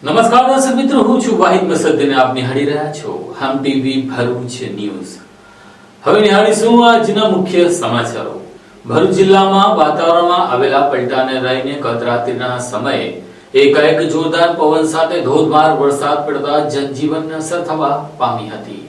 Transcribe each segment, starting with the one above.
નમસ્કાર દર્શક મિત્રો, હું છું વાહિદ મસદ્દીને આપ નિહાળી રહ્યા છો હમ ટીવી ભરૂચ ન્યૂઝ। હવે નિહાળીશું આજના મુખ્ય સમાચારો। ભરૂચ જિલ્લામાં વાતાવરણમાં આવેલા પલટાને લઈને ગત રાત્રિના સમયે એકાએક જોરદાર પવન સાથે ધોધમાર વરસાદ પડતા જનજીવનને અસર થવા પામી હતી।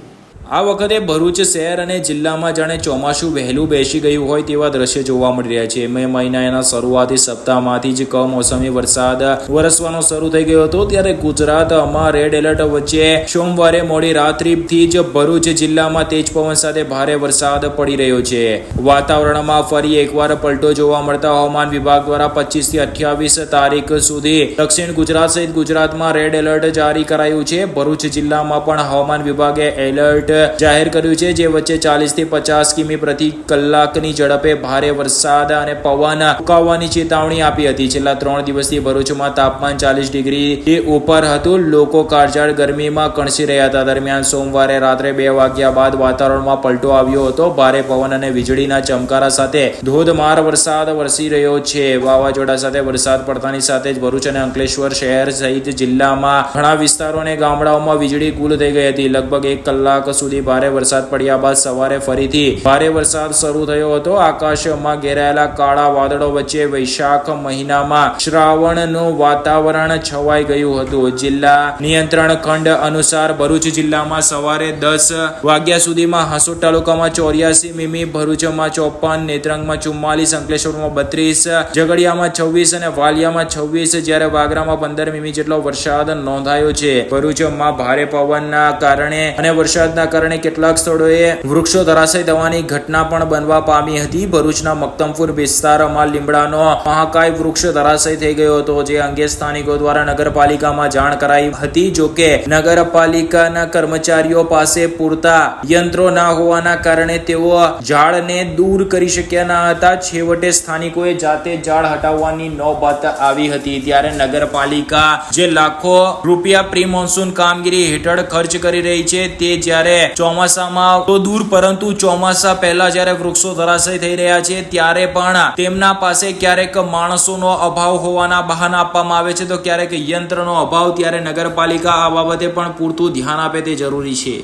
આ વખતે ભરૂચ શહેર અને જિલ્લામાં જાણે ચોમાસું વહેલું બેસી ગયું હોય તેવા દ્રશ્ય જોવા મળી રહ્યા છે। મે મહિનાના શરૂઆતી સપ્તાહમાંથી જ કમોસમી વરસાદ વરસવાનો શરૂ થઈ ગયો હતો, ત્યારે ગુજરાતમાં રેડ એલર્ટ વચ્ચે સોમવારે મોડી રાત્રિથી જ ભરૂચ જિલ્લામાં તેજ પવન સાથે ભારે વરસાદ પડી રહ્યો છે। વાતાવરણમાં ફરી એકવાર પલટો જોવા મળતા હવામાન વિભાગ દ્વારા 25 થી 28 તારીખ સુધી દક્ષિણ ગુજરાત સહિત ગુજરાતમાં રેડ એલર્ટ જારી કરાયું છે। ભરૂચ જિલ્લામાં પણ હવામાન વિભાગે એલર્ટ જાહેર કર્યું છે, જે વચ્ચે 40 થી 50 કિમી પ્રતિ કલાકની ઝડપે ભારે વરસાદ અને પવન ફૂંકાવાની ચેતવણી આપી હતી। છેલ્લા 3 દિવસથી ભરૂચમાં તાપમાન 40 ડિગ્રી ઉપર હતું। લોકો કાળઝાળ ગરમીમાં કણસી રહ્યા હતા। દરમિયાન સોમવારે રાત્રે 2 વાગ્યા બાદ વાતાવરણમાં પલટો આવ્યો હતો। ભારે પવન અને વીજળીના ચમકારા સાથે ધોધમાર વરસાદ વરસી રહ્યો છે। વાવાઝોડા સાથે વરસાદ પડતાની સાથે જ ભરૂચ અને અંકલેશ્વર શહેર સહિત જિલ્લામાં ઘણા વિસ્તારો અને ગામડાઓમાં વીજળી ગુલ થઈ ગઈ હતી। લગભગ 1 કલાક સુધી ભારે વરસાદ પડ્યા બાદ સવારે ફરીથી ભારે વરસાદ શરૂ થયો હતો। આકાશમાં ઘેરાયેલા કાળા વાદળો વચ્ચે વૈશાખ મહિનામાં શ્રાવણનું વાતાવરણ છવાઈ ગયું હતું। જિલ્લા નિયંત્રણ ખંડ અનુસાર ભરૂચ જિલ્લામાં સવારે 10 વાગ્યા સુધીમાં હાંસોટ તાલુકામાં 84 મીમી, ભરૂચમાં 54, નેત્રંગમાં 44, અંકલેશ્વરમાં 32, ઝઘડિયામાં 26 અને વાલિયામાં 26, જ્યારે વાગરામાં 15 મીમી જેટલો વરસાદ નોંધાયો છે। ભરૂચમાં ભારે પવનના કારણે અને વરસાદના કારણે કેટલાક સ્થળોએ વૃક્ષો ધરાશય થવાની ઘટના પણ બનવા પામી હતી। ભરૂચના મક્તમપુર વિસ્તારમાં લીમડાનો મહાકાય વૃક્ષ ધરાશય થઈ ગયો હતો, જે અંગે સ્થાનિકો દ્વારા નગરપાલિકામાં જાણ કરાઈ હતી। જોકે નગરપાલિકાના કર્મચારીઓ પાસે પૂરતા યંત્રો ના હોવાના કારણે તેઓ ઝાડને દૂર કરી શક્યા ન હતા। છેવટે સ્થાનિકોએ જાતે ઝાડ હટાવવાની નોબત આવી હતી। ત્યારે નગરપાલિકા જે લાખો રૂપિયા પ્રી મોન્સૂન કામગીરી હેઠળ ખર્ચ કરી રહી છે, તે જ્યારે ચોમાસામાં તો દૂર, પરંતુ ચોમાસા પહેલા જ્યારે વૃક્ષો ધરાશય થઈ રહ્યા છે ત્યારે પણ તેમના પાસે ક્યારેક માણસોનો અભાવ હોવાના બહાના આપવામાં આવે છે, તો ક્યારેક યંત્રનો અભાવ। ત્યારે નગરપાલિકા આ બાબતે પણ પૂરતું ધ્યાન આપે તે જરૂરી છે।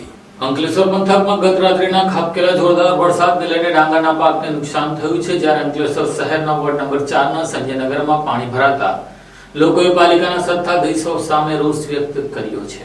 અંકલેશ્વર પંથકમાં ગત રાત્રિના ખાબકેલા જોરદાર વરસાદને લઈને ડાંગરના પાકને નુકસાન થયું છે, જ્યારે અંકલેશ્વર શહેરના વોર્ડ નંબર 4 ના સંજયનગરમાં પાણી ભરાતા લોકોએ પાલિકાના સત્તાધીશો સામે રોષ વ્યક્ત કર્યો છે।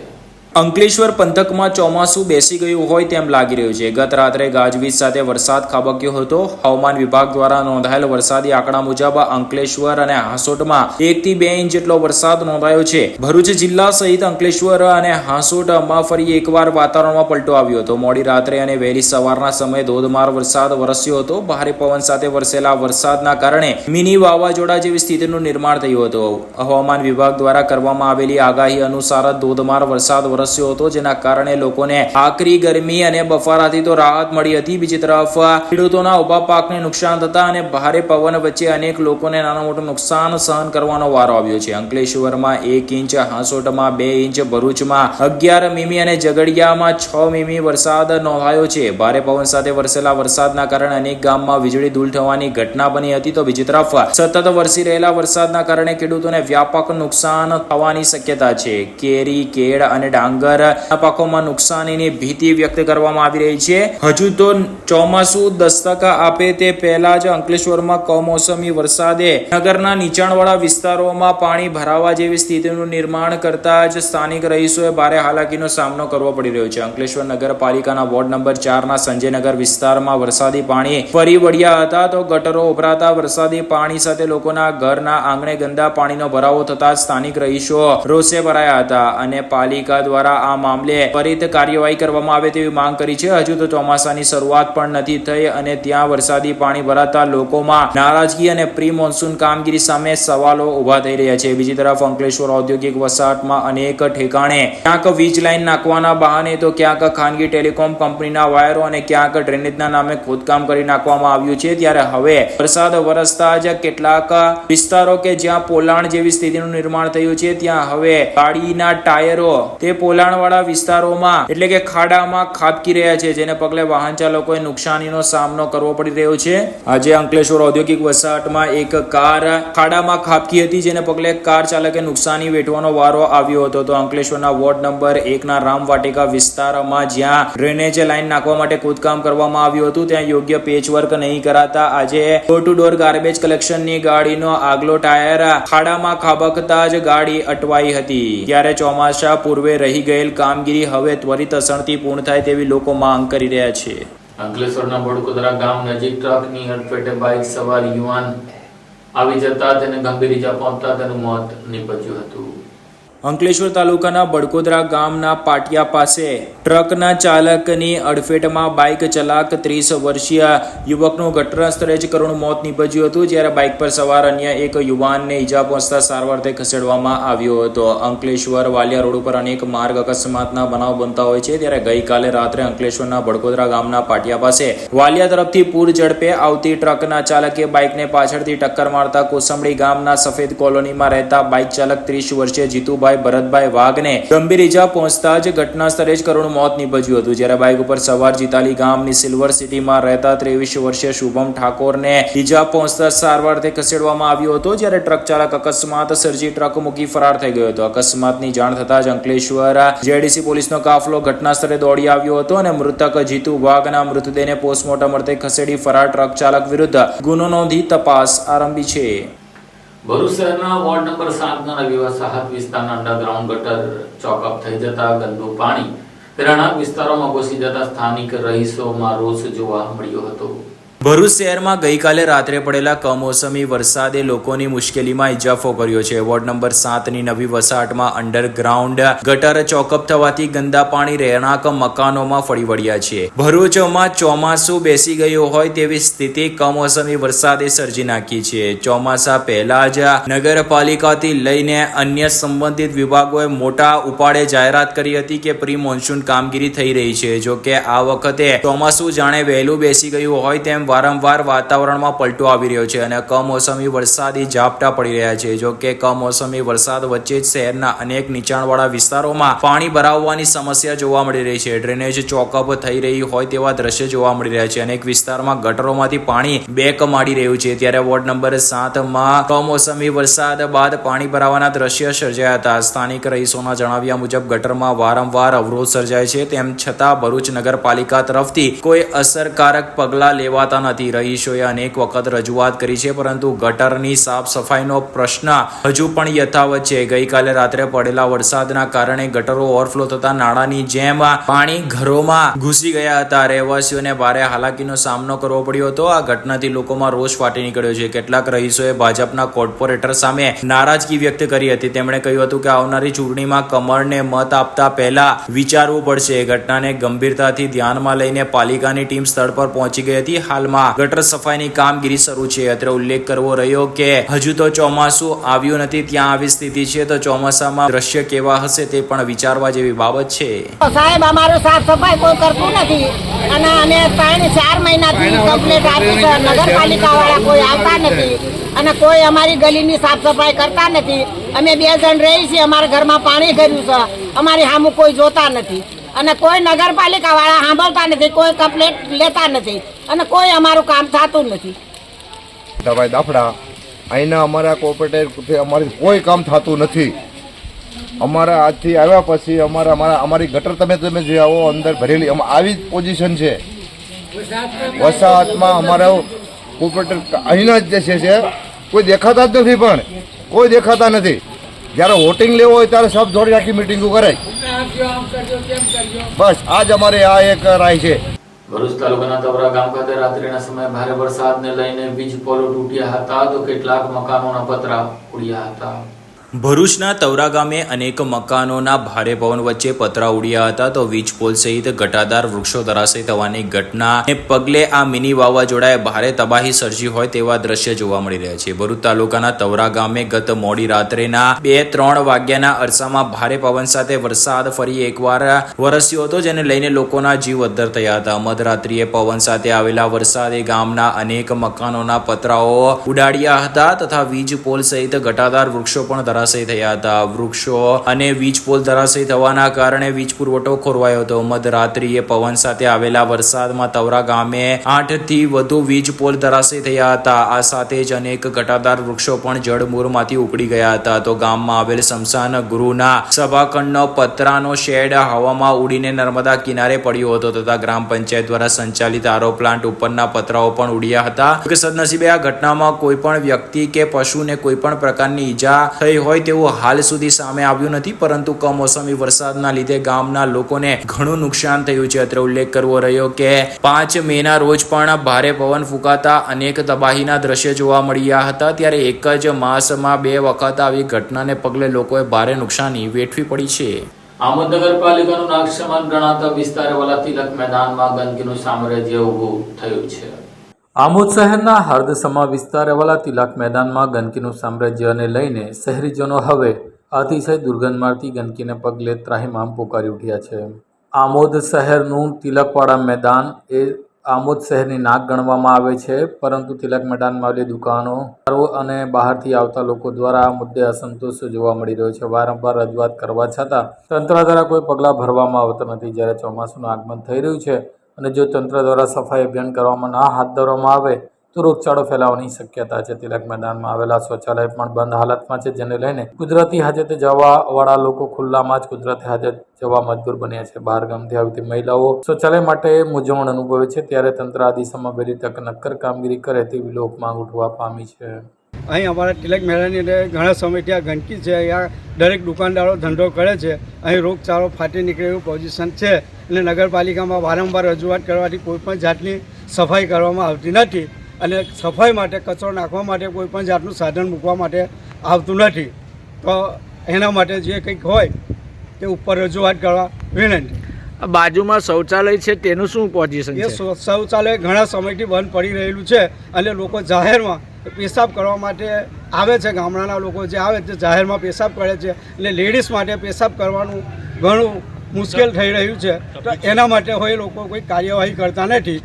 અંકલેશ્વર પંથકમાં ચોમાસું બેસી ગયું હોય તેમ લાગી રહ્યું છે। ગત રાત્રે ગાજવીજ સાથે વરસાદ ખાબક્યો હતો। હવામાન વિભાગ દ્વારા નોંધાયેલ વરસાદી આંકડા મુજબ અંકલેશ્વર અને હાંસોટમાં 1 થી 2 ઇંચ જેટલો વરસાદ નોંધાયો છે। ભરૂચ જિલ્લા સહિત અંકલેશ્વર અને હાંસોટમાં ફરી એકવાર વાતાવરણમાં પલટો આવ્યો હતો। મોડી રાત્રે અને વહેલી સવારના સમયે ધોધમાર વરસાદ વરસ્યો હતો। ભારે પવન સાથે વરસેલા વરસાદના કારણે મિની વાવાઝોડા જેવી સ્થિતિનું નિર્માણ થયું હતું। હવામાન વિભાગ દ્વારા કરવામાં આવેલી આગાહી અનુસાર ધોધમાર વરસાદ વરસ્યો હતો, જેના કારણે લોકોને આકરી ગરમી અને બફારાથી તો રાહત મળી હતી। બીજી તરફ ખેડૂતોના ઉભા પાકને નુકસાન થતા અને ભારે પવન વચ્ચે અનેક લોકોને નાનું મોટું નુકસાન સહન કરવાનો વારો આવ્યો છે। અંકલેશ્વરમાં 1 ઇંચ, હાંસોટમાં 2 ઇંચ, ભરૂચમાં 11 મીમી અને ઝઘડિયામાં 6 મીમી વરસાદ નોંધાયો છે। ભારે પવન સાથે વરસેલા વરસાદના કારણે અનેક ગામમાં વીજળી ધૂળ થવાની ઘટના બની હતી, તો બીજી તરફ સતત વરસી રહેલા વરસાદના કારણે ખેડૂતોને વ્યાપક નુકસાન થવાની શક્યતા છે। કેરી, કેળ અને ડાંગર પાકોમાં નુકસાનીની ભીતિ વ્યક્ત કરવામાં આવી રહી છે। હજુ તો ચોમાસું દસ્તક આપે તે પહેલા જ અંકલેશ્વરમાં કમોસમી વરસાદે નગરના નીચાણવાળા વિસ્તારોમાં પાણી ભરાવા જેવી સ્થિતિનું નિર્માણ કરતા જ સ્થાનિક રહીશોએ ભારે હાલાકીનો સામનો કરવો પડી રહ્યો છે। અંકલેશ્વર નગરપાલિકાના વોર્ડ નંબર 4 ના સંજયનગર વિસ્તારમાં વરસાદી પાણી ફરી વળ્યા હતા, તો ગટરો ઉભરાતા વરસાદી પાણી સાથે લોકોના ઘરના આંગણે ગંદા પાણીનો ભરાવો થતા સ્થાનિક રહીશો રોષે ભરાયા હતા અને પાલિકા દ્વારા આ મામલે ત્વરિત કાર્યવાહી કરવામાં આવે તેવી માંગ કરી છે। હજુ તો ચોમાસાની શરૂઆત પણ નથી થઈ અને ત્યાં વરસાદી પાણી ભરાતા લોકોમાં નારાજગી અને પ્રી મોન્સૂન કામગીરી સામે સવાલો ઉભા થઈ રહ્યા છે। બીજી તરફ અંકલેશ્વર ઔદ્યોગિક વસાહતમાં અનેક ઠેકાણે ક્યાંક વીજ લાઈન નાખવાના બહાને તો ક્યાંક ખાનગી ટેલિકોમ કંપનીના વાયરો અને ક્યાંક ડ્રેનેજના નામે ખોદકામ કરી નાખવામાં આવ્યું છે। ત્યારે હવે વરસાદ વરસતા જ કેટલાક વિસ્તારો કે જ્યાં પોલાણ જેવી સ્થિતિનું નિર્માણ થયું છે, ત્યાં હવે ગાડીના ટાયરો તે પોલાણવાળા વિસ્તારોમાં એટલે કે ખાડામાં ખાબકી રહ્યા છે, જેને પગલે વાહન ચાલકોએ નુકસાનીનો સામનો કરવો પડી રહ્યો છે. આજે અંકલેશ્વર ઔદ્યોગિક વસાહતમાં એક કાર ખાડામાં ખાબકી હતી, જેને પગલે કાર ચાલકે નુકસાની વેઠવાનો વારો આવ્યો હતો. તો અંકલેશ્વરના વોર્ડ નંબર 1 ના રામવાટિકા વિસ્તારમાં જ્યાં ડ્રેનેજ લાઈન નાખવા માટે ખોદકામ કરવામાં આવ્યું હતું, ત્યાં યોગ્ય પેચવર્ક નહીં કરાતા આજે ડોર ટુ ડોર ગાર્બેજ કલેક્શનની ગાડીનો આગલો ટાયર ખાડામાં ખાબકતા જ ગાડી અટવાઈ હતી. ત્યારે ચોમાસા પૂર્વે રહી ગયેલ કામગીરી હવે ત્વરિત અસરથી પૂર્ણ થાય તેવી લોકો માંગ કરી રહ્યા છે. અંકલેશ્વરના બડકોદરા ગામ નજીક ટ્રકની અડફેટે બાઇક સવાર યુવાન આવી જતા તેને ગંભીર ઈજા પહોંચતા તેનું મોત નીપજ્યું હતું. અંકલેશ્વર તાલુકાના બડકોદરા ગામના પાટિયા પાસે ટ્રકના ચાલકની અડફેટમાં બાઇક ચલાક 30 વર્ષીય યુવકનું ઘટના સ્થળે જ કરુણ મોત નીપજ્યું હતું. જ્યારે બાઇક પર સવાર અન્ય એક યુવાનને ઈજા પહોંચતા સારવારથી ખસેડવામાં આવ્યો હતો. અંકલેશ્વર વાલિયા રોડ ઉપર અનેક માર્ગ અકસ્માતના બનાવ બનતા હોય છે, ત્યારે ગઈકાલે રાત્રે અંકલેશ્વરના બડકોદરા ગામના પાટિયા પાસે વાલિયા તરફથી પૂર ઝડપે આવતી ટ્રકના ચાલકે બાઇકને પાછળથી ટક્કર મારતા કોસંબડી ગામના સફેદ કોલોનીમાં રહેતા બાઇક ચાલક 30 વર્ષીય જીતુભાઈ ભરતભાઈ વાઘને ગંભીર ઈજા પહોંચતા જ ઘટના સ્થળે જ કરુણ મોત નીપજ્યું હતું. જ્યારે બાઇક ઉપર સવાર જીતાલી ગામની સિલ્વર સિટીમાં રહેતા 23 વર્ષીય શુભમ ઠાકોરને ઈજા પહોંચતા સારવારથી ખસેડવામાં આવ્યો હતો. જ્યારે ટ્રક ચાલક અકસ્માત સર્જી ટ્રક મૂકી ફરાર થઈ ગયો હતો. અકસ્માતની જાણ થતા જ અંકલેશ્વર જેડીસી પોલીસનો કાફલો ઘટના સ્થળે દોડી આવ્યો હતો અને મૃતક જીતુ વાઘના મૃતદેહને પોસ્ટમોર્ટમ અર્થે ખસેડી ફરાર ટ્રક ચાલક વિરુદ્ધ ગુનો નોંધી તપાસ આરંભી છે. ભરૂચ શહેરના વોર્ડ નંબર 7 ના નવી વસાહત વિસ્તારના અંડરગ્રાઉન્ડ ગટર ચોકઅપ થઈ જતા ગંદુ પાણી રહેણાંક વિસ્તારોમાં ઘૂસી જતા સ્થાનિક રહીશોમાં રોષ જોવા મળ્યો હતો. ભરૂચ શહેરમાં ગઈકાલે રાત્રે પડેલા કમોસમી વરસાદે લોકોની મુશ્કેલીમાં ઇજાફો કર્યો છે. વોર્ડ નંબર 7 ની નવી વસાહતમાં અંડરગ્રાઉન્ડ ગટર ચોકઅપ થવાથી ગંદા પાણી રહેણાંક મકાનોમાં ફરી વળ્યા છે. ભરૂચમાં ચોમાસું બેસી ગયું હોય તેવી સ્થિતિ કમોસમી વરસાદે સર્જી નાખી છે. ચોમાસા પહેલા જ નગરપાલિકાથી લઈને અન્ય સંબંધિત વિભાગોએ મોટા ઉપાડે જાહેરાત કરી હતી કે પ્રી મોન્સૂન કામગીરી થઈ રહી છે. જો કે આ વખતે ચોમાસું જાણે વહેલું બેસી ગયું હોય તેમ વારંવાર વાતાવરણમાં પલટો આવી રહ્યો છે અને કમોસમી વરસાદી ઝાપટા પડી રહ્યા છે. જો કે કમોસમી વરસાદ વચ્ચે જ શહેરના અનેક નીચાણવાળા વિસ્તારોમાં પાણી ભરાવવાની સમસ્યા જોવા મળી રહી છે. ડ્રેનેજ ચોકઅપ થઈ રહી હોય તેવા દ્રશ્ય જોવા મળી રહ્યા છે. અનેક વિસ્તારમાં ગટરોમાંથી પાણી બેક મારી રહ્યું છે. ત્યારે વોર્ડ નંબર 7 માં કમોસમી વરસાદ બાદ પાણી ભરાવાના દ્રશ્ય સર્જાયા હતા. સ્થાનિક રહીશોના જણાવ્યા મુજબ ગટરમાં વારંવાર અવરોધ સર્જાય છે. તેમ છતાં ભરૂચ નગરપાલિકા તરફથી કોઈ અસરકારક પગલાં લેવાતા નથી. રહીશોએ અનેક વખત રજૂઆત કરી છે, પરંતુ ગટરની સાફ સફાઈનો પ્રશ્ન હજુ પણ યથાવત છે. ગઈકાલે રાત્રે પડેલા વરસાદના કારણે ગટરો ઓવરફ્લો થતા નાળાની જેમ પાણી ઘરોમાં ઘૂસી ગયા હતા. રહેવાસીઓને ભારે હાલાકીનો સામનો કરવો પડ્યો હતો. આ ઘટનાથી લોકોમાં રોષ ફાટી નીકળ્યો છે. કેટલાક રહીશોએ ભાજપના કોર્પોરેટર સામે નારાજગી વ્યક્ત કરી હતી. તેમણે કહ્યું હતું કે આવનારી ચૂંટણીમાં કમળને મત આપતા પહેલા વિચારવું પડશે. ઘટનાને ગંભીરતાથી ધ્યાનમાં લઈને પાલિકાની ટીમ સ્થળ પર પહોંચી ગઈ હતી. હાલમાં ગટર સફાઈની કામગીરી શરૂ છે. અત્રે ઉલ્લેખ કરવો રહ્યો કે હજુ તો ચોમાસું આવ્યું નથી, ત્યાં આવી સ્થિતિ છે તો ચોમાસામાં દ્રશ્ય કેવા હશે તે પણ વિચારવા જેવી બાબત છે. સાહેબ અમારું સાફ સફાઈ કોઈ કરતું નથી અને અમે 3-4 મહિનાથી કમ્પ્લેટ આપી છે. નગરપાલિકા વાળા કોઈ આવતા નથી અને કોઈ અમારી ગલીની સાફ સફાઈ કરતા નથી. અમે 2 જણ રહી છીએ, અમારા ઘરમાં પાણી ગયું છે, અમારી સામું કોઈ જોતા નથી અને કોઈ નગરપાલિકા વાળા સાંભળતા નથી, કોઈ કમ્પ્લેટ લેતા નથી અને કોઈ અમારું કામ થતું નથી. દવાઈ દાફડા અહીંના અમારા કોર્પોરેટર અમારી કોઈ કામ થતું નથી. અમારા આજથી આવ્યા પછી અમારી ગટર તમે જે આવો અંદર ભરેલી આવી જ પોઝિશન છે. વસાહતમાં અમારા કોર્પોરેટર અહીંના જ છે, કોઈ દેખાતા જ નથી, પણ કોઈ દેખાતા નથી. જ્યારે વોટિંગ લેવો હોય ત્યારે સબ જોડી રાખી મિટિંગો કરાય. બસ આજ અમારે આ એક રાય છે. ભરૂચ તાલુકાના તવરા ગામ ખાતે રાત્રિના સમયે ભારે વરસાદને લઈને વીજ પોલો તૂટ્યા હતા તો કેટલાક મકાનોના પતરા ઉડ્યા હતા. ભરૂચના તવરા ગામે અનેક મકાનોના ભારે પવન વચ્ચે પતરા ઉડ્યા હતા તો વીજ પોલ સહિત ઘટાદાર વૃક્ષો ધરાશયી થવાની ઘટનાને પગલે આ મિની વાવાઝોડાએ ભારે તબાહી સર્જી હોય તેવા દ્રશ્ય જોવા મળી રહ્યા છે. ભરૂચ તાલુકાના તવરા ગામે ગત મોડી રાત્રેના 2-3 વાગ્યાના અરસામાં ભારે પવન સાથે વરસાદ ફરી એકવાર વરસ્યો હતો, જેને લઈને લોકોના જીવ અદ્ધર થયા હતા. મધરાત્રિએ પવન સાથે આવેલા વરસાદે ગામના અનેક મકાનોના પતરાઓ ઉડાડ્યા હતા તથા વીજ પોલ સહિત ઘટાદાર વૃક્ષો પણ ધરાશયી થયા હતા. વૃક્ષો અને વીજપોલ ધરાશયી થવાના કારણે વીજ પુરવઠો ખોરવાયો હતો. મધરાત્રિએ પવન સાથે આવેલા વરસાદમાં તવરા ગામે 8 થી વધુ વીજ પોલ ધરાશયી થયા હતા. આ સાથે જ અનેક ઘટાદાર વૃક્ષો પણ જળમૂળમાંથી ઉખડી ગયા હતા. તો ગામમાં આવેલ સ્મશાન ગૃહના સભાખંડનો પતરાનો શેડ હવામાં ઉડીને નર્મદા કિનારે પડ્યો હતો તથા ગ્રામ પંચાયત દ્વારા સંચાલિત આરો પ્લાન્ટ ઉપરના પતરાઓ પણ ઉડ્યા હતા. સદનસીબે આ ઘટનામાં કોઈ પણ વ્યક્તિ કે પશુને કોઈ પણ પ્રકારની ઈજા થઈ હોય તેવું હાલ સુધી સામે આવ્યું નથી, પરંતુ કમોસમી વરસાદના લીધે ગામના લોકોને ઘણું નુકસાન થયું છે. અત્રે ઉલ્લેખ કરવો રહ્યો કે 5 મેના રોજ પણ ભારે પવન ફૂંકાતા અનેક તબાહીના દ્રશ્યો જોવા મળ્યા હતા. ત્યારે એક જ માસમાં 2 વખત આવી ઘટનાને પગલે લોકોએ ભારે નુકસાની વેઠવી પડી છે. આમોદ નગરપાલિકાનું નાગસમાન ગણાતા વિસ્તારવાળા તિલક મેદાનમાં ગંદકીનું સામ્રાજ્ય ઊભું થયું છે. આમોદ શહેરના હરદસમા વિસ્તારવાળા તિલક મેદાનમાં ગંદકીનું સામ્રાજ્યને લઈને શહેરીજનો હવે અતિશય દુર્ગંધ મારતી ગંદકીને પગલે ત્રાહિમામ પોકારી ઉઠ્યા છે. આમોદ શહેરનું તિલકવાડા મેદાન એ આમોદ શહેરની નાક ગણવામાં આવે છે, પરંતુ તિલક મેદાનમાં આવેલી દુકાનો અને બહારથી આવતા લોકો દ્વારા આ મુદ્દે અસંતોષ જોવા મળી રહ્યો છે. વારંવાર રજૂઆત કરવા છતાં તંત્ર દ્વારા કોઈ પગલાં ભરવામાં આવતા નથી. જ્યારે ચોમાસુનું આગમન થઈ રહ્યું છે અને જો તંત્ર દ્વારા સફાઈ અભિયાન કરવામાં ના હાથ ધરવામાં આવે તો રોગચાળો ફેલાવાની શક્યતા છે. તિલક મેદાનમાં આવેલા શૌચાલય પણ બંધ હાલતમાં છે, જેને લઈને કુદરતી હાજતે જવાવાળા લોકો ખુલ્લામાં જ કુદરતી હાજત જવા મજબૂર બન્યા છે. બહાર ગામથી આવતી મહિલાઓ શૌચાલય માટે મૂંઝવણ અનુભવે છે, ત્યારે તંત્ર આ દિશામાં વહેલી તક નક્કર કામગીરી કરે તેવી લોક માંગ ઉઠવા પામી છે. અહીં અમારા તિલક મેળાની અંદર ઘણા સમયથી આ ગંદકી છે. અહીંયા દરેક દુકાનદારો ધંધો કરે છે. અહીં રોગચાળો ફાટી નીકળે એવું પોઝિશન છે અને નગરપાલિકામાં વારંવાર રજૂઆત કરવાથી કોઈપણ જાતની સફાઈ કરવામાં આવતી નથી અને સફાઈ માટે કચરો નાખવા માટે કોઈપણ જાતનું સાધન મૂકવા માટે આવતું નથી. તો એના માટે જે કંઈક હોય તે ઉપર રજૂઆત કરવા વિનંતી. બાજુમાં શૌચાલય છે તેનું શું પોઝિશન છે? એ શૌચાલય ઘણા સમયથી બંધ પડી રહેલું છે અને લોકો જાહેરમાં પેશાબ કરવા માટે આવે છે. ગામડાના લોકો જે આવે તે જાહેરમાં પેશાબ કરે છે એટલે લેડીઝ માટે પેશાબ કરવાનું ઘણું મુશ્કેલ થઈ રહ્યું છે. તો એના માટે હોય લોકો કોઈ કાર્યવાહી કરતા નથી.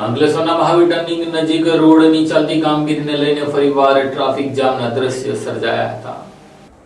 અંકલેશ્વરના મહાવીર ટર્નિંગ નજીક રોડની ચાલતી કામગીરીને લઈને ફરીવાર ટ્રાફિક જામના દ્રશ્ય સર્જાયા હતા.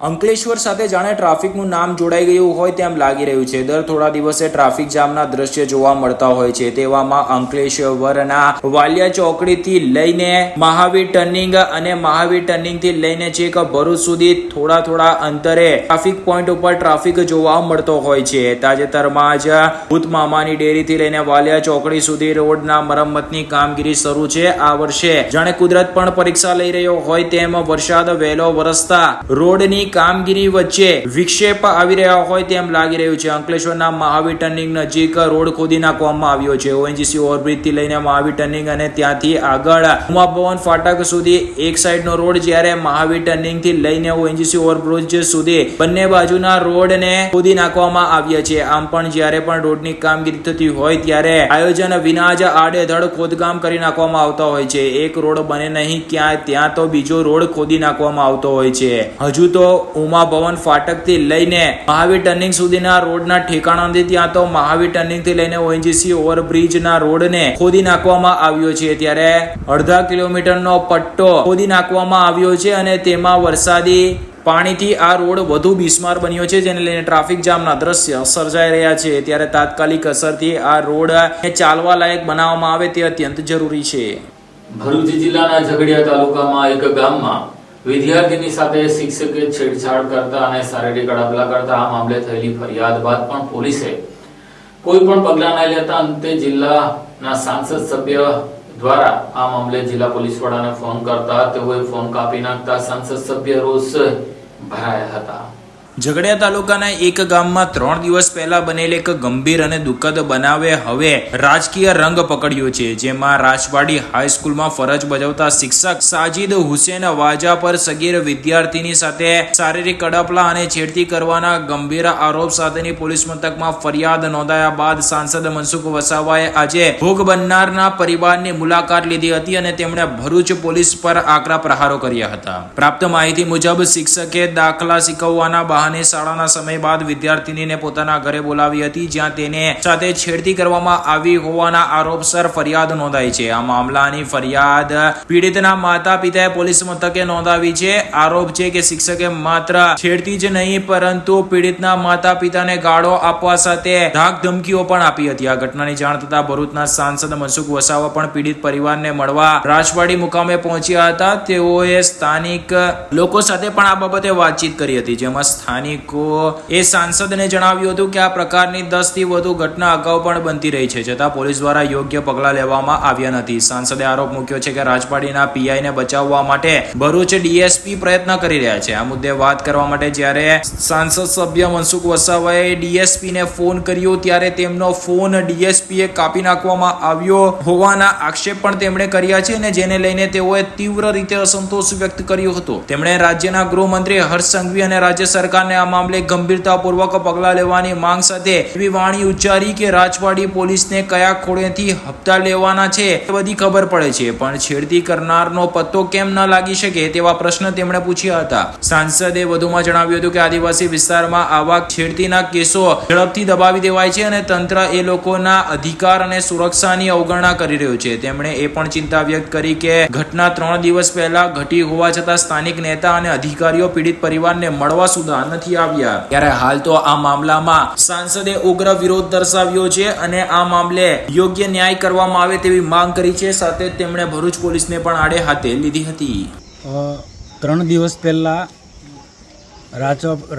અંકલેશ્વર સાથે જાણે ટ્રાફિકનું નામ જોડાઈ ગયું હોય તેમ લાગી રહ્યું છે. દર થોડા દિવસે ટ્રાફિક જામના દ્રશ્ય જોવા મળતા હોય છે. તેવામાં અંકલેશ્વરના વાલિયા ચોકડીથી લઈને મહાવીર ટર્નિંગ અને મહાવીર ટર્નિંગથી લઈને છેક ભરૂચ સુધી થોડા અંતરે ટ્રાફિક પોઈન્ટ ઉપર ટ્રાફિક જોવા મળતો હોય છે. તાજેતરમાં જ ભૂત મામાની ડેરીથી લઈને વાલિયા ચોકડી સુધી રોડના મરમ્મતની કામગીરી શરૂ છે. આ વર્ષે જાણે કુદરત પણ પરીક્ષા લઈ રહ્યો હોય તેમ વરસાદ વહેલો વરસતા રોડની કામગીરી વચ્ચે વિક્ષેપ આવી રહ્યા હોય તેમ લાગી રહ્યું છે. અંકલેશ્વરના મહાવીર ટર્નિંગ નજીક રોડ ખોદી નાખવામાં આવ્યો છે. ઓએનજીસી ઓવરબ્રિજ થી લઈને મહાવીર ટર્નિંગ અને ત્યાંથી આગળ ઉમાભવન ફાટક સુધી એક સાઈડનો રોડ, જ્યારે મહાવીર ટર્નિંગ થી લઈને ઓએનજીસી ઓવરબ્રિજ સુધી બંને બાજુના રોડને ખોદી નાખવામાં આવ્યા છે. આમ પણ જ્યારે પણ રોડની કામગીરી થતી હોય ત્યારે આયોજન વિના જ આડેધડ ખોદકામ કરી નાખવામાં આવતા હોય છે. એક રોડ બને નહીં ત્યાં તો બીજો રોડ ખોદી નાખવામાં આવતો હોય છે. હજુ તો ઉમા ભવન ફાટક થી લઈને મહાવીર ટર્નિંગ સુધીના રોડના ઠેકાણા નથી, ત્યાં તો મહાવીર ટર્નિંગ થી લઈને ઓએનજીસી ઓવરબ્રિજ ના રોડને ખોદી નાખવામાં આવ્યો છે. ત્યારે અડધા કિલોમીટરનો પટ્ટો ખોદી નાખવામાં આવ્યો છે અને તેમાં વરસાદી પાણીથી આ રોડ વધુ બિસ્માર બન્યો છે, જેને લઈને ટ્રાફિક જામના દ્રશ્ય સર્જાઈ રહ્યા છે. ત્યારે તાત્કાલિક અસરથી આ રોડ ચાલવા લાયક બનાવવામાં આવે તે અત્યંત જરૂરી છે. ભરૂચ જિલ્લાના ઝઘડિયા તાલુકામાં એક ગામમાં વિદ્યાર્થીની સાથે શિક્ષકે છેડછાડ કરતા અને શારીરિક અડપલા કરતા આ મામલે થયેલી ફરિયાદ બાદ પણ પોલીસે કોઈ પણ પગલાં ન લેતા અંતે જિલ્લાના સાંસદ સભ્ય દ્વારા આ મામલે જિલ્લા પોલીસ વડાને ફોન કરતા તેઓએ ફોન કાપી નાખતા સાંસદ સભ્ય રોષ ભરાયા હતા. ઝઘડિયા તાલુકાના એક ગામમાં 3 દિવસ પહેલા બનેલ એક ગંભીર અને દુઃખદ બનાવે હવે રાજકીય રંગ પકડ્યો છે. જેમાં રાજવાડી હાઈસ્કૂલમાં ફરજ બજાવતા શિક્ષક સાજીદ હુસેન વાજા પર સગીર વિદ્યાર્થીની સાથે શારીરિક અડપલા અને છેડતી કરવાના ગંભીર આરોપ સાથેની પોલીસ મથકમાં ફરિયાદ નોંધાયા બાદ સાંસદ મનસુખ વસાવાએ આજે ભોગ બનનારના પરિવારની મુલાકાત લીધી હતી અને તેમણે ભરૂચ પોલીસ પર આકરા પ્રહારો કર્યા હતા. પ્રાપ્ત માહિતી મુજબ શિક્ષકે દાખલા શીખવવાના વાહને શાળાના સમય બાદ વિદ્યાર્થીનીને પોતાના ઘરે બોલાવી હતી, જ્યાં તેને સાથે છેડતી કરવામાં આવી હોવાના આરોપસર ફરિયાદ નોંધાઈ છે. આ મામલાની ફરિયાદ પીડિતના માતા પિતાએ પોલીસ મથકે નોંધાવી છે. આરોપ છે કે શિક્ષકે માત્ર છેડતી જ નહીં પરંતુ પીડિતના માતા પિતાને ગાળો આપવા સાથે ધાક ધમકીઓ પણ આપી હતી. આ ઘટનાની જાણ થતા ભરૂચના સાંસદ મનસુખ વસાવા પણ પીડિત પરિવારને મળવા રાજવાડી મુકામે પહોંચ્યા હતા. તેઓએ સ્થાનિક લોકો સાથે પણ આ બાબતે વાતચીત કરી હતી, જેમાં સ્થાનિકો એ સાંસદને જણાવ્યું હતું કે આ પ્રકારની 10 થી વધુ ઘટના અગાઉ પણ બનતી રહી છે, છતાં પોલીસ દ્વારા યોગ્ય પગલાં લેવામાં આવ્યા નથી. સાંસદે આરોપ મૂક્યો છે કે રાજવાડીના પીઆઈને બચાવવા માટે ભરૂચ ડીએસપી પ્રયત્ન કરી રહ્યા છે. આ મુદ્દે વાત કરવા માટે જ્યારે સાંસદ સભ્ય મનસુખ વસાવાએ ડીએસપીને ફોન કર્યો ત્યારે તેમનો ફોન ડીએસપીએ કાપી નાખવામાં આવ્યો હોવાના આક્ષેપ પણ તેમણે કર્યા છે, અને જેને લઈને તેઓએ તીવ્ર રીતે અસંતોષ વ્યક્ત કર્યો હતો. તેમણે રાજ્યના ગૃહમંત્રી હર્ષ સંઘવી અને રાજ્ય સરકારને આ મામલે ગંભીરતાપૂર્વક પગલાં લેવાની માંગ સાથે એવી વાણી ઉચ્ચારી કે રાજવાડી પોલીસને કયા ખોળેથી હપ્તા લેવાના છે એ બધી ખબર પડે છે, પણ છેડતી કરનારનો પત્તો કેમ ન લાગી શકે તેવા પ્રશ્ન તેમણે પૂછ્યા હતા. સાંસદે વધુમાં જણાવ્યું હતું કે આદિવાસી વિસ્તારમાં આવા છેડતીના કેસો ઝડપથી દબાવી દેવાય છે અને તંત્ર એ લોકોના અધિકાર અને સુરક્ષાની અવગણના કરી રહ્યું છે. તેમણે એ પણ ચિંતા વ્યક્ત કરી કે ઘટના 3 દિવસ પહેલા ઘટી હોવા છતાં સ્થાનિક નેતા અને અધિકારીઓ પીડિત પરિવારને મળવા સુધા નથી આવ્યા. ત્યારે હાલ તો આ મામલામાં સાંસદે ઉગ્ર વિરોધ દર્શાવ્યો છે અને આ મામલે યોગ્ય ન્યાય કરવામાં આવે તેવી માંગ કરી છે. સાથે તેમણે ભરૂચ પોલીસને પણ આડે હાથે લીધી હતી. 3 દિવસ પહેલાં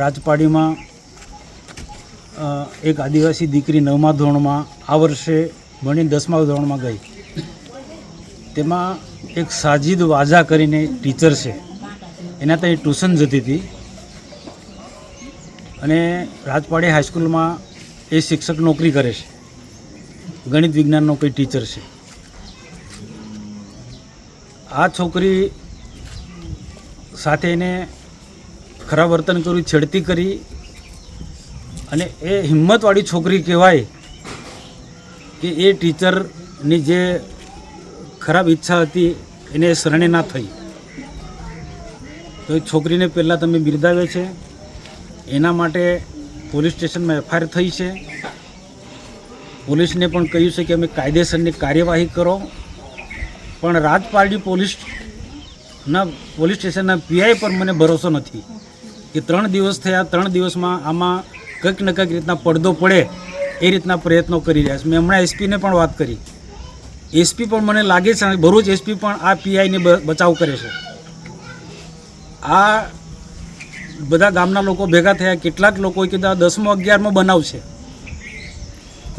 રાજપાડીમાં એક આદિવાસી દીકરી 9મા ધોરણમાં આ વર્ષે ભણીને 10મા ધોરણમાં ગઈ. તેમાં એક સાજિદ વાઝા કરીને ટીચર છે, એના ત્યાં ટ્યુશન જતી હતી અને રાજપાડી હાઈસ્કૂલમાં એ શિક્ષક નોકરી કરે છે, ગણિત વિજ્ઞાનનો કોઈ ટીચર છે. આ છોકરી સાથે એને ખરાબ વર્તન કર્યું, છેડતી કરી, અને એ હિંમતવાળી છોકરી કહેવાય કે એ ટીચરની જે ખરાબ ઈચ્છા હતી એને શરણે ના થઈ. તો એ છોકરીને પહેલાં તમે બિરદાવે છે, એના માટે પોલીસ સ્ટેશનમાં FIR થઈ છે. પોલીસને પણ કહ્યું છે કે અમે કાયદેસરની કાર્યવાહી કરો, પણ રાજપારડી પોલીસ સ્ટેશનના પીઆઈ પર મને ભરોસો નથી કે 3 દિવસ થયા, 3 દિવસમાં આમાં કંઈક ને કંઈક રીતના પડદો પડે એ રીતના પ્રયત્નો કરી રહ્યા છે. મેં હમણાં એસપીને પણ વાત કરી. એસપી પણ મને લાગે છે ભરૂચ એસપી પણ આ પીઆઈને બચાવ કરે છે. આ બધા ગામના લોકો ભેગા થયા, કેટલાક લોકોએ કીધું 10મો 11મો બનાવ છે,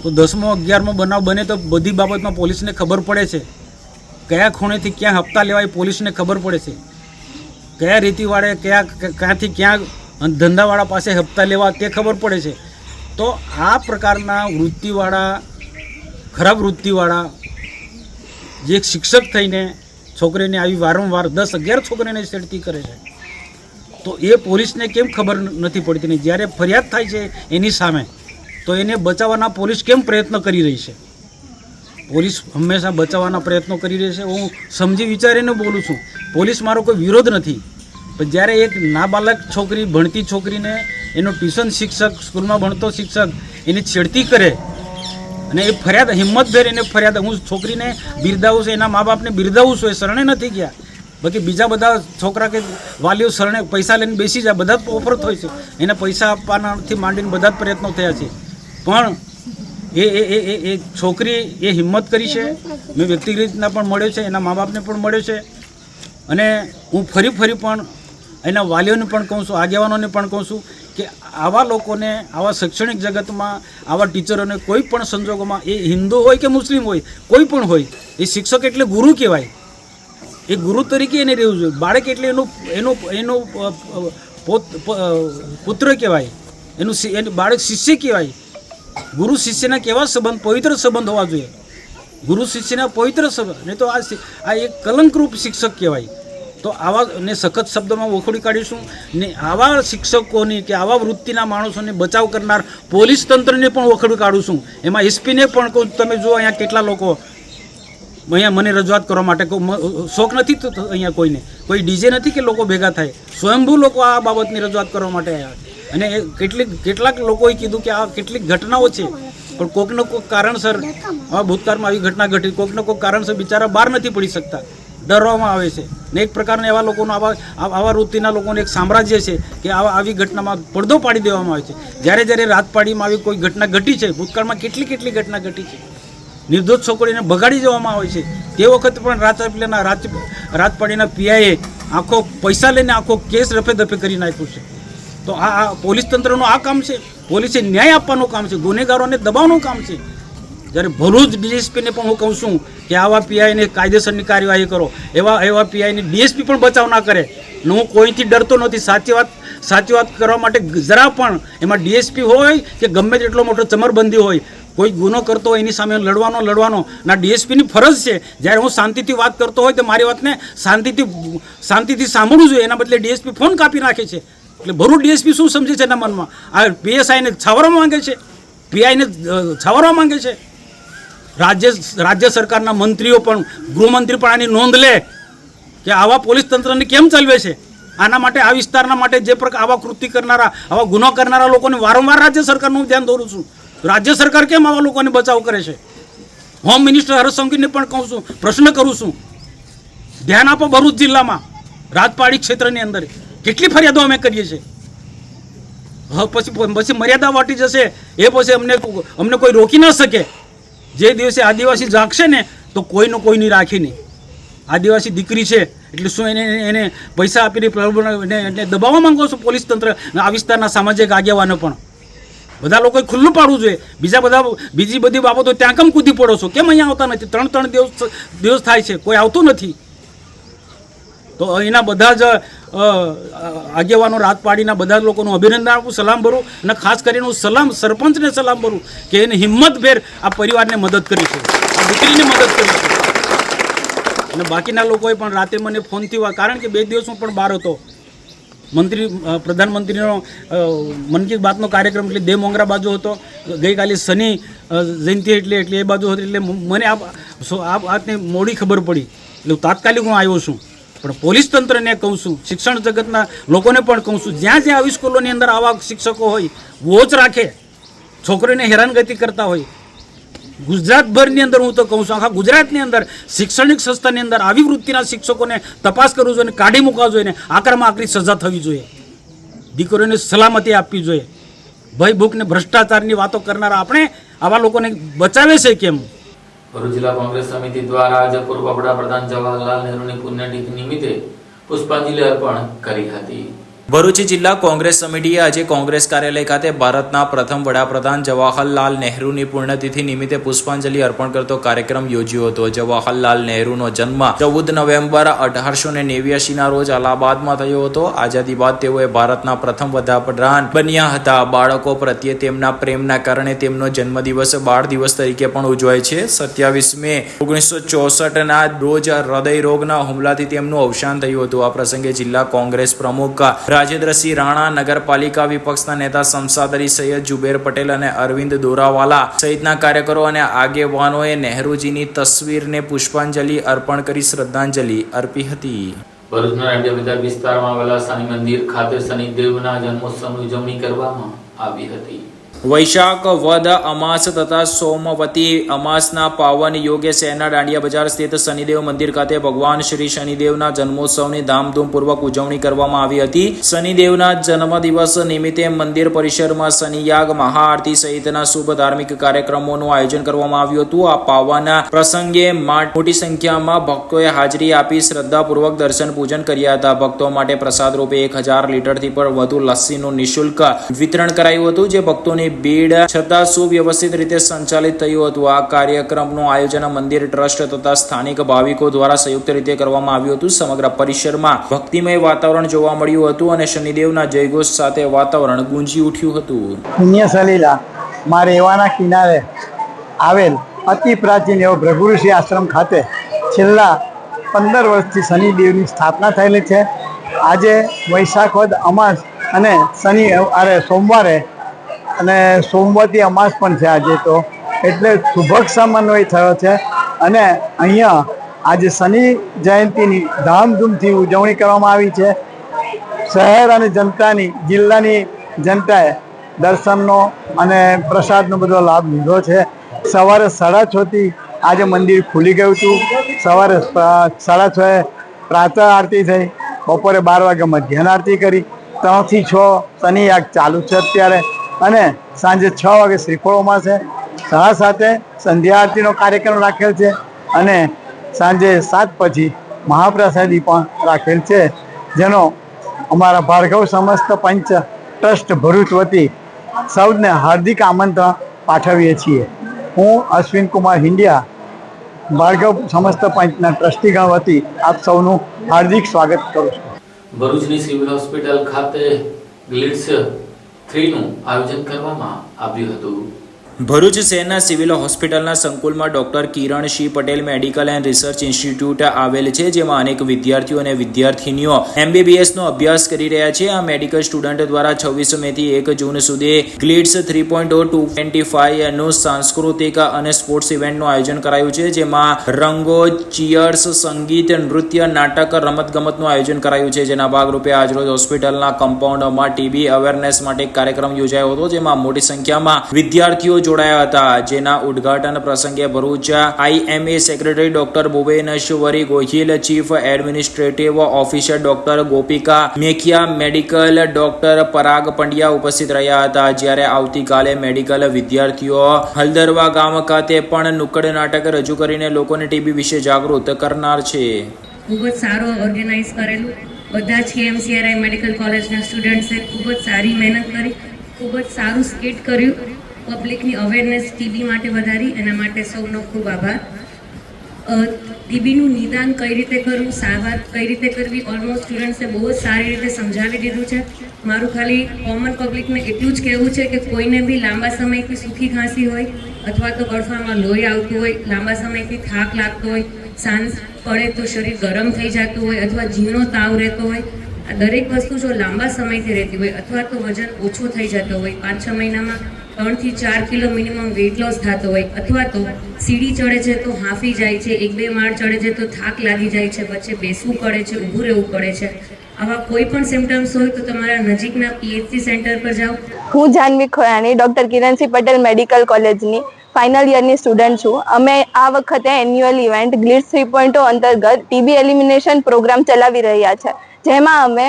તો 10મો 11મો બનાવ બને તો બધી બાબતમાં પોલીસને ખબર પડે છે, કયા ખૂણેથી ક્યાં હપ્તા લેવાય પોલીસને ખબર પડે છે, કયા રીતિવાળે ક્યાંથી ક્યાં ધંધાવાળા પાસે હપ્તા લેવા તે ખબર પડે છે. તો આ પ્રકારના વૃત્તિવાળા, ખરાબ વૃત્તિવાળા જે એક શિક્ષક થઈને છોકરીને આવી વારંવાર 10-11 છોકરીને છેડતી કરે છે, તો એ પોલીસને કેમ ખબર નથી પડતી? ને જ્યારે ફરિયાદ થાય છે એની સામે, તો એને બચાવવાના પોલીસ કેમ પ્રયત્ન કરી રહી છે? પોલીસ હંમેશા બચાવવાના પ્રયત્નો કરી રહી છે. હું સમજી વિચારીને બોલું છું, પોલીસ મારો કોઈ વિરોધ નથી, પણ જ્યારે એક નાબાલક છોકરી, ભણતી છોકરીને એનો ટ્યુશન શિક્ષક, સ્કૂલમાં ભણતો શિક્ષક એની છેડતી કરે અને એ ફરિયાદ, હિંમતભેર એને ફરિયાદ, હું છોકરીને બિરદાવું છું, એના મા બાપને બિરદાવું છું, એ શરણે નથી ગયા. બાકી બીજા બધા છોકરા કે વાલીઓ શરણે પૈસા લઈને બેસી જાય, બધા જ ઓફર થાય છે, એને પૈસા આપવાનાથી માંડીને બધા જ પ્રયત્નો થયા છે, પણ એ છોકરી એ હિંમત કરી છે. મેં વ્યક્તિગત રીતના પણ મળ્યો છે, એના મા બાપને પણ મળ્યો છે, અને હું ફરી પણ એના વાલીઓને પણ કહું છું, આગેવાનોને પણ કહું છું કે આવા લોકોને, આવા શૈક્ષણિક જગતમાં આવા ટીચરોને કોઈ પણ સંજોગોમાં, એ હિન્દુ હોય કે મુસ્લિમ હોય, કોઈ પણ હોય, એ શિક્ષક એટલે ગુરુ કહેવાય, એ ગુરુ તરીકે એને રહેવું જોઈએ. બાળક એટલે એનું પુત્ર કહેવાય, એનું બાળક શિષ્ય કહેવાય. ગુરુ શિષ્યના કેવા સંબંધ? પવિત્ર સંબંધ હોવા જોઈએ. ગુરુ શિષ્યના પવિત્ર સંબંધ, નહીં તો આ એક કલંકરૂપ શિક્ષક કહેવાય. તો આવા ને સખત શબ્દોમાં વખોડી કાઢીશું ને આવા શિક્ષકોની કે આવા વૃત્તિના માણસોને બચાવ કરનાર પોલીસ તંત્રને પણ વખોડી કાઢું છું. એમાં એસપીને પણ કહું, તમે જુઓ અહીંયા કેટલા લોકો અહીંયા મને રજૂઆત કરવા માટે, શોખ નથી તો અહીંયા કોઈને, કોઈ ડીજે નથી કે લોકો ભેગા થાય, સ્વયંભૂ લોકો આ બાબતની રજૂઆત કરવા માટે આવ્યા. અને કેટલાક લોકોએ કીધું કે આ કેટલીક ઘટનાઓ છે, પણ કોઈકને કોઈક કારણસર આવા ભૂતકાળમાં આવી ઘટના ઘટી, કોઈકને કોઈક કારણસર બિચારા બહાર નથી પડી શકતા, ડરવામાં આવે છે ને એક પ્રકારના એવા લોકોનો આવા વૃત્તિના લોકોનું એક સામ્રાજ્ય છે કે આવી ઘટનામાં પડદો પાડી દેવામાં આવે છે. જ્યારે રાતપાડીમાં આવી કોઈ ઘટના ઘટી છે, ભૂતકાળમાં કેટલી ઘટના ઘટી છે, નિર્દોષ છોકરીને બગાડી દેવામાં આવે છે. તે વખતે પણ રાતપાડીના પીઆઈએ આખો પૈસા લઈને આખો કેસ રફે દફે કરી નાખ્યું છે. તો આ પોલીસ તંત્રનું આ કામ છે, પોલીસે ન્યાય આપવાનું કામ છે, ગુનેગારોને દબાવવાનું કામ છે. જ્યારે ભરૂચ ડીએસપીને પણ હું કહું છું કે આવા પીઆઈને કાયદેસરની કાર્યવાહી કરો, એવા પીઆઈને ડીએસપી પણ બચાવ ના કરે. ને હું કોઈથી ડરતો નથી, સાચી વાત કરવા માટે જરા પણ, એમાં ડીએસપી હોય કે ગમે તેટલો મોટો ચમરબંધી હોય, કોઈ ગુનો કરતો હોય એની સામે લડવાનો ના ડીએસપીની ફરજ છે. જ્યારે હું શાંતિથી વાત કરતો હોય તો મારી વાતને શાંતિથી સાંભળવું જોઈએ, એના બદલે ડીએસપી ફોન કાપી નાખે છે. એટલે ભરૂચ ડીએસપી શું સમજે છે એના મનમાં? આ પીએસઆઈને છાવરવા માંગે છે, પીઆઈને છાવરવા માંગે છે. રાજ્ય સરકારના મંત્રીઓ પણ, ગૃહમંત્રી પણ આની નોંધ લે કે આવા પોલીસ તંત્રને કેમ ચલાવે છે. આના માટે આ વિસ્તારના માટે જે પ્રકાર આવા કૃત્ય કરનારા, આવા ગુનો કરનારા લોકોને વારંવાર રાજ્ય સરકારનું ધ્યાન દોરું છું. રાજ્ય સરકાર કેમ આવા લોકોને બચાવ કરે છે? હોમ મિનિસ્ટર હર્ષ સંઘવીને પણ કહું છું, પ્રશ્ન કરું છું, ધ્યાન આપો. ભરૂચ જિલ્લામાં રાતપાડી ક્ષેત્રની અંદર કેટલી ફરિયાદો અમે કરીએ છીએ. પછી મર્યાદા વાટી જશે એ પછી અમને કોઈ રોકી ના શકે. જે દિવસે આદિવાસી જાગશે ને તો કોઈની રાખી નહીં. આદિવાસી દીકરી છે એટલે શું એને પૈસા આપીને દબાવવા માંગો છો પોલીસ તંત્ર? આ વિસ્તારના સામાજિક આગેવાનો પણ બધા લોકોએ ખુલ્લું પાડવું જોઈએ. બીજી બધી બાબતો ત્યાં કેમ કૂદી પડો છો? કેમ અહીંયા આવતા નથી? 3 દિવસ થાય છે, કોઈ આવતું નથી. તો અહીંના બધા જ આગેવાનો, રાતપાડીના બધા લોકોનું અભિનંદન આપું, સલામ ભરું, અને ખાસ કરીને હું સરપંચને સલામ ભરું કે એને હિંમતભેર આ પરિવારને મદદ કરી છે, આ દીકરીને મદદ કરી છે. અને બાકીના લોકોએ પણ રાતે મને ફોનથી કારણ કે 2 દિવસ હું પણ બહાર હતો. પ્રધાનમંત્રીનો મન કી બાતનો કાર્યક્રમ એટલે દેવમોંગરા બાજુ હતો, ગઈકાલે શનિ જયંતિ એટલે એ બાજુ હતી, એટલે મને આ વાતની મોડી ખબર પડી, એટલે તાત્કાલિક હું આવ્યો છું. પણ પોલીસ તંત્રને કહું છું, શિક્ષણ જગતના લોકોને પણ કહું છું, જ્યાં આવી સ્કૂલોની અંદર આવા શિક્ષકો હોય, વોચ રાખે, છોકરીને હેરાનગતિ કરતા હોય, ગુજરાતભરની અંદર હું તો કહું છું, આખા ગુજરાતની અંદર શૈક્ષણિક સંસ્થાની અંદર આવી વૃત્તિના શિક્ષકોને તપાસ કરવું જોઈએ, કાઢી મૂકવા જોઈએ, આકરામાં આકરી સજા થવી જોઈએ, દીકરીઓને સલામતી આપવી જોઈએ. ભય ભૂખ ને ભ્રષ્ટાચારની વાતો કરનારા આપણે આવા લોકોને બચાવે છે કેમ? ભરૂચ જિલ્લા કોંગ્રેસ સમિતિ દ્વારા આજે પૂર્વ વડાપ્રધાન જવાહરલાલ નહેરુની પુણ્યતિથિ નિમિત્તે પુષ્પાંજલિ અર્પણ કરી હતી. ભરૂચ જિલ્લા કોંગ્રેસ સમિતિએ આજે કોંગ્રેસ કાર્યાલય ખાતે ભારતના પ્રથમ વડાપ્રધાન જવાહરલાલ નહેરુની પુણ્યતિથિ નિમિત્તે પુષ્પાંજલિ અર્પણ કરતો કાર્યક્રમ યોજ્યો હતો. જવાહરલાલ નહેરુનો જન્મ 14 નવેમ્બર 1889ના રોજ અલ્હાબાદમાં થયો હતો. આઝાદી બાદ તેઓએ ભારતના પ્રથમ વડાપ્રધાન બન્યા હતા. બાળકો પ્રત્યે તેમના પ્રેમના કારણે તેમનો જન્મદિવસ બાળ દિવસ તરીકે પણ ઉજવાય છે. 27 મે 1964ના રોજ હૃદય રોગના હુમલાથી તેમનું અવસાન થયું હતું. આ પ્રસંગે જિલ્લા કોંગ્રેસ પ્રમુખ રાજેન્દ્રસિંહ રાણા, નગરપાલિકા વિપક્ષના નેતા શમશાદ અલી સૈયદ, જુબેર પટેલ અને અરવિંદ દોરાવાલા સહિતના કાર્યકરો અને આગેવાનોએ નહેરુજીની તસવીરને પુષ્પાંજલિ અર્પણ કરી શ્રદ્ધાંજલિ અર્પી હતી. ભરૂચના રાંડિયા બજાર વિસ્તારમાં આવેલા શનિ મંદિર ખાતે શનિદેવના જન્મોત્સવની ઉજવણી કરવામાં આવી હતી. વૈશાખ વદ અમાસ તથા સોમવતી અમાસના પાવન યોગે શહેરના દાંડિયા બજાર સ્થિત શનિદેવ મંદિર ખાતે ભગવાન શ્રી શનિદેવના જન્મોત્સવની ધામધૂમપૂર્વક ઉજવણી કરવામાં આવી હતી. શનિદેવના જન્મદિવસ નિમિત્તે મંદિર પરિસરમાં શનિયાગ, મહાઆરતી સહિતના શુભ ધાર્મિક કાર્યક્રમોનું આયોજન કરવામાં આવ્યું હતું. આ પાવન પ્રસંગે મોટી સંખ્યામાં ભક્તોએ હાજરી આપી શ્રદ્ધાપૂર્વક દર્શન પૂજન કર્યા હતા. ભક્તો માટે પ્રસાદ રૂપે 1000 લીટરથી પણ વધુ લસ્સીનું નિઃશુલ્ક વિતરણ કરાયું હતું, જે ભક્તોની ભીડ છતાં સુવ્યવસ્થિત રીતે સંચાલિત થયું હતું. આ કાર્યક્રમનું આયોજન મંદિર ટ્રસ્ટ તથા સ્થાનિક ભાવિકો દ્વારા સંયુક્ત રીતે કરવામાં આવ્યું હતું. સમગ્ર પરિસરમાં ભક્તિમય વાતાવરણ જોવા મળ્યું હતું અને શનિદેવના જયઘોષ સાથે વાતાવરણ ગુંજી ઉઠ્યું હતું. પુણ્ય સલીલા માં રેવાના કિનારે આવેલ અતિ પ્રાચીન એવો ભૃગુઋષિ આશ્રમ ખાતે છેલ્લા 15 વર્ષથી શનિદેવની સ્થાપના થયેલી છે. આજે વૈશાખ વદ અમાસ અને સોમવારે અને સોમવતી અમાસ પણ છે આજે, તો એટલે શુભક સમન્વય થયો છે. અને અહીંયા આજે શનિ જયંતિની ધામધૂમથી ઉજવણી કરવામાં આવી છે. શહેર અને જનતાની, જિલ્લાની જનતાએ દર્શનનો અને પ્રસાદનો બધો લાભ લીધો છે. સવારે 6:30 આજે મંદિર ખુલી ગયું હતું. સવારે 6:30 પ્રાતઃ આરતી થઈ, બપોરે 12 વાગે મધ્યાહન આરતી કરી, 3 થી 6 શનિ યાગ ચાલુ છે અત્યારે, અને સાંજે 6 વાગે શ્રીફળોમાં છે. 7:30 સંધ્યા આરતીનો કાર્યક્રમ રાખેલ છે, અને સાંજે 7 પછી મહાપ્રસાદી પણ રાખેલ છે, જેનો અમારા ભાર્ગવ સમસ્ત પંચ ટ્રસ્ટ ભરૂચ વતી સૌને હાર્દિક આમંત્રણ પાઠવીએ છીએ. હું અશ્વિન કુમાર હિંડિયા, ભાર્ગવ સમસ્ત પંચના ટ્રસ્ટીગણ વતી આપ સૌનું હાર્દિક સ્વાગત કરું છું. ભરૂચની સિવિલ હોસ્પિટલ ખાતે ગ્લિટ્સ 3 નું આયોજન કરવામાં આવ્યું હતું. ભરૂચ શહેરના સિવિલ હોસ્પિટલના સંકુલમાં doctor Kiran C Patel medical and research institute આવેલ છે, જેમાં અનેક વિદ્યાર્થીઓ અને વિદ્યાર્થીનીઓ MBBS નો અભ્યાસ કરી રહ્યા છે. આ મેડિકલ સ્ટુડન્ટ દ્વારા 26 મે થી 1 જૂન સુધી ગ્લિટ્સ 3.225 નું સાંસ્કૃતિક અને સ્પોર્ટ્સ ઇવેન્ટનું આયોજન કરાયું છે, જેમાં રંગો, ચીયર્સ, સંગીત, નૃત્ય, નાટક, રમતગમતનું આયોજન કરાયું છે. જેના ભાગરૂપે આજરોજ હોસ્પિટલના કમ્પાઉન્ડમાં TB અવેરનેસ માટે એક કાર્યક્રમ યોજાયો હતો, જેમાં મોટી સંખ્યામાં વિદ્યાર્થીઓ જોડાયા હતા. જેના ઉદ્ઘાટન પ્રસંગે Bharuch IMA secretary doctor Bhuvneshwari Gohil, chief administrative officer doctor Gopika Mekhia, medical doctor Parag Pandya ઉપસ્થિત રહ્યા હતા. જ્યારે આવતીકાલે મેડિકલ વિદ્યાર્થીઓ હલદરવા ગામ ખાતે પણ નુક્કડ નાટક રજૂ કરીને લોકોને TB વિશે જાગૃત કરનાર છે. ખૂબ જ સારો ઓર્ગેનાઇઝ કરેલું, બધા જ KMCRI મેડિકલ કોલેજના સ્ટુડન્ટ્સે ખૂબ જ સારી મહેનત કરી, ખૂબ જ સારું સ્કિટ કર્યું, પબ્લિકની અવેરનેસ TB માટે વધારી. એના માટે સૌનો ખૂબ આભાર. TBનું નિદાન કઈ રીતે કરવું, સારવાર કઈ રીતે કરવી, ઓલમોસ્ટ સ્ટુડન્ટ્સે બહુ જ સારી રીતે સમજાવી દીધું છે. મારું ખાલી કોમન પબ્લિકને એટલું જ કહેવું છે કે કોઈને બી લાંબા સમયથી સૂકી ખાંસી હોય, અથવા તો ગળફામાં લોહી આવતું હોય, લાંબા સમયથી થાક લાગતો હોય, સાંજ પડે તો શરીર ગરમ થઈ જતું હોય, અથવા ઝીણો તાવ રહેતો હોય, આ દરેક વસ્તુ જો લાંબા સમયથી રહેતી હોય, અથવા તો વજન ઓછું થઈ જતો હોય, 5-6 મહિનામાં 3 થી 4 કિલો મિનિમમ વેઇટ લોસ થતો હોય, અથવા તો સીડી ચડે છે તો હાંફી જાય છે, 1-2 માળ ચડે છે તો થાક લાગી જાય છે, પછી બેસવું પડે છે, ઊભું રહેવું પડે છે, આવા કોઈ પણ સિમ્ટમ્સ હોય તો તમારા નજીકના PHC સેન્ટર પર જાઓ. હું જાનવી ખોયાણી, ડોક્ટર કિરણસિંહ પટેલ મેડિકલ કોલેજની ફાઇનલ યરની સ્ટુડન્ટ છું. અમે આ વખતે એન્યુઅલ ઇવેન્ટ ગ્લિટ્સ 3.0 અંતર્ગત TB એલિમિનેશન પ્રોગ્રામ ચલાવી રહ્યા છે, જેમાં અમે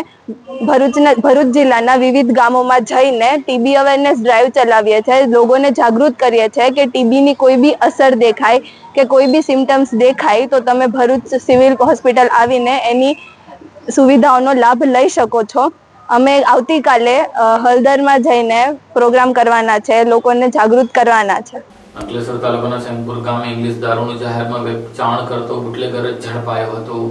ભરૂચ જિલ્લાના વિવિધ ગામોમાં જઈને TB અવેરનેસ ડ્રાઈવ ચલાવીએ છીએ. લોકોને જાગૃત કરીએ છીએ કે TBની કોઈ બી અસર દેખાય કે કોઈ બી સિમ્ટમ્સ દેખાય તો તમે ભરૂચ સિવિલ હોસ્પિટલ આવીને એની સુવિધાઓનો લાભ લઈ શકો છો. અમે આવતીકાલે હળદરમાં જઈને પ્રોગ્રામ કરવાના છે, લોકોને જાગૃત કરવાના છે. અંકલેશ્વર તાલુકાના સેમપુર ગામે ઇંગ્લિશ દારૂનું જાહેરમાં વેચાણ કરતો બુટલેગર ઝડપાયો હતો.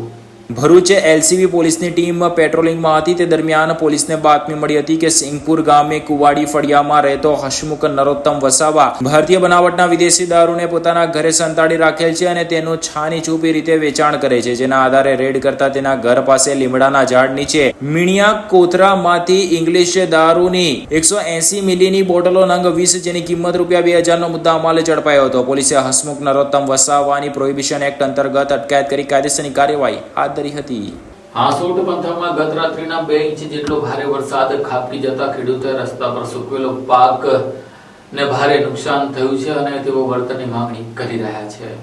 ભરૂચ LCB પોલીસની ટીમ પેટ્રોલિંગમાં હતી. તે દરમિયાન પોલીસને બાતમી મળી હતી કે સિંગપુર ગામે કુવાડી ફળિયામાં રહેતો હસમુખ નરોત્તમ વસાવા ભારતીય બનાવટના વિદેશી દારૂને પોતાના ઘરે સંતાડી રાખેલ છે અને તેનું છાની છૂપી રીતે વેચાણ કરે છે. જેના આધારે રેડ કરતા તેના ઘર પાસે લીમડાના ઝાડ નીચે મીણિયા કોથરામાંથી ઇંગ્લિશ દારૂની 180 મિલીની બોટલો નંગ 20, જેની કિંમત ₹2000 નો મુદ્દામાલ ઝડપાયો હતો. પોલીસે હસમુખ નરોત્તમ વસાવાની પ્રોહિબિશન એક્ટ અંતર્ગત અટકાયત કરી કાયદેસરની કાર્યવાહી હાથ ધરી હતી. હાંસોટ પંથકમાં ગત રાત્રિના 2 ઇંચ જેટલો ભારે વરસાદ ખાબકી જતા ખેડૂતોએ રસ્તા પર સૂકવેલો પાક ને ભારે નુકસાન થયું છે અને તેઓ વળતરની માંગણી કરી રહ્યા છે.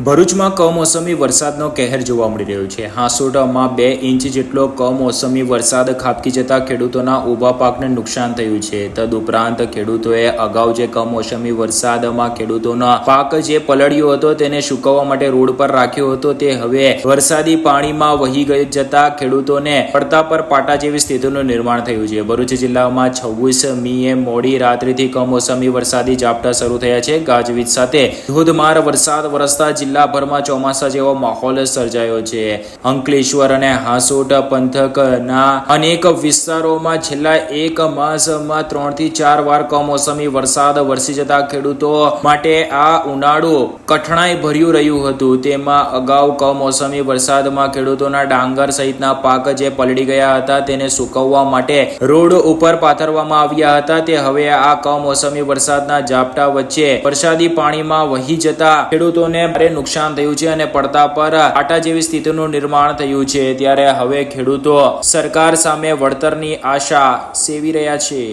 ભરૂચમાં કમોસમી વરસાદનો કહેર જોવા મળી રહ્યો છે. હાંસોટામાં 2 ઇંચ જેટલો કમોસમી વરસાદ ખાબકી જતા ખેડૂતોના ઊભા પાકને નુકસાન થયું છે. તદુપરાંત ખેડૂતોએ અગાઉ જે કમોસમી વરસાદમાં ખેડૂતોનો પાક જે પલળ્યો હતો તેને સુકવવા માટે રોડ પર રાખ્યો હતો, તે હવે વરસાદી પાણીમાં વહી ગઈ જતા ખેડૂતોને પડતા પર પાટા જેવી સ્થિતિનું નિર્માણ થયું છે. ભરૂચ જિલ્લામાં 26 મીએ મોડી રાત્રિથી કમોસમી વરસાદી ઝાપટા શરૂ થયા છે. ગાજવીજ સાથે ધોધમાર વરસાદ વરસતા જિલ્લાભરમાં ચોમાસા જેવો માહોલ સર્જાયો છે. અંકલેશ્વર અને હાંસોટ પંથકના અનેક વિસ્તારોમાં છેલ્લા 1 માસમાં 3 થી 4 વાર કમોસમી વરસાદ વરસી જતા ખેડૂતો માટે આ ઉનાળો કઠણાઈ ભર્યું રહ્યું હતું. તેમાં અગાઉ કમોસમી વરસાદમાં ખેડૂતોના ડાંગર સહિતના પાક જે પલળી ગયા હતા તેને સુકવવા માટે રોડ ઉપર પાથરવામાં આવ્યા હતા. તે હવે આ કમોસમી વરસાદના ઝાપટા વચ્ચે વરસાદી પાણીમાં વહી જતા ખેડૂતોને ભારે નુકસાન થયું છે અને પડતા પર આટા જેવી સ્થિતિનું નિર્માણ થયું છે। ત્યારે હવે ખેડૂતો સરકાર સામે વળતરની આશા સેવી રહ્યા છે।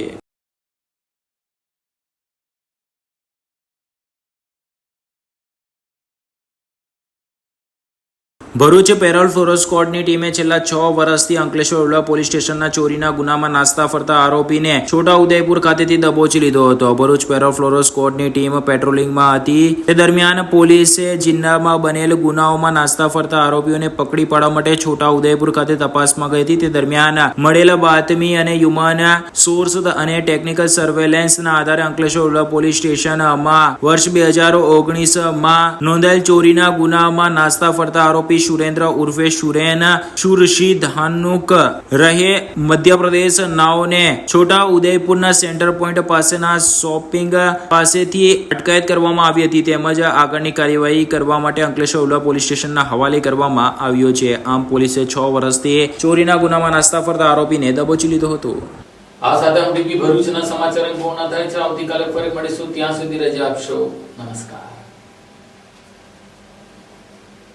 ભરૂચ પેરોલ ફ્લોરો સ્ક્વોડની ટીમે છેલ્લા 6 વર્ષથી અંકલેશ્વર ઉલ્વા પોલીસ સ્ટેશનના ચોરીના ગુનામાં નાસ્તા ફરતા આરોપીને છોટાઉદેપુર ખાતેથી દબોચી લીધો હતો। ભરૂચ પેરોલ ફ્લોરો સ્ક્વોડની ટીમ પેટ્રોલિંગમાં હતી તે દરમિયાન પોલીસે જિલ્લામાં બનેલ ગુનાઓમાં નાસ્તા ફરતા આરોપીઓને પકડી પાડવા માટે છોટાઉદેપુર ખાતે તપાસમાં ગઈ હતી। તે દરમિયાન મળેલ બાતમી અને હ્યુમન સોર્સ અને ટેકનિકલ સર્વેલન્સના આધારે અંકલેશ્વર ઉલ્વા પોલીસ સ્ટેશનમાં વર્ષ 2019માં નોંધાયેલ ચોરીના ગુનામાં નાસ્તા ફરતા આરોપી સુરેન્દ્ર ઉર્ફે સુરેન શુરશીદ હાનુક રહે મધ્યપ્રદેશ નાઓને છોટા ઉદયપુરના સેન્ટર પોઈન્ટ પાસેના શોપિંગ પાસેથી અટકાયત કરવામાં આવી હતી તેમજ આગળની કાર્યવાહી કરવા માટે અંકલેશ્વર ઉલ્વા પોલીસ સ્ટેશનના હવાલે કરવામાં આવ્યો છે। આમ પોલીસે 6 વર્ષથી ચોરીના ગુનામાં નાસ્તા ફરતા આરોપીને દબોચી લીધો હતો। આ સાથે MTV ભરૂચના સમાચાર પૂર્ણ થાય છે। આવતીકાલે ફરી મળીશું, ત્યાં સુધી રજા આપશો। નમસ્કાર।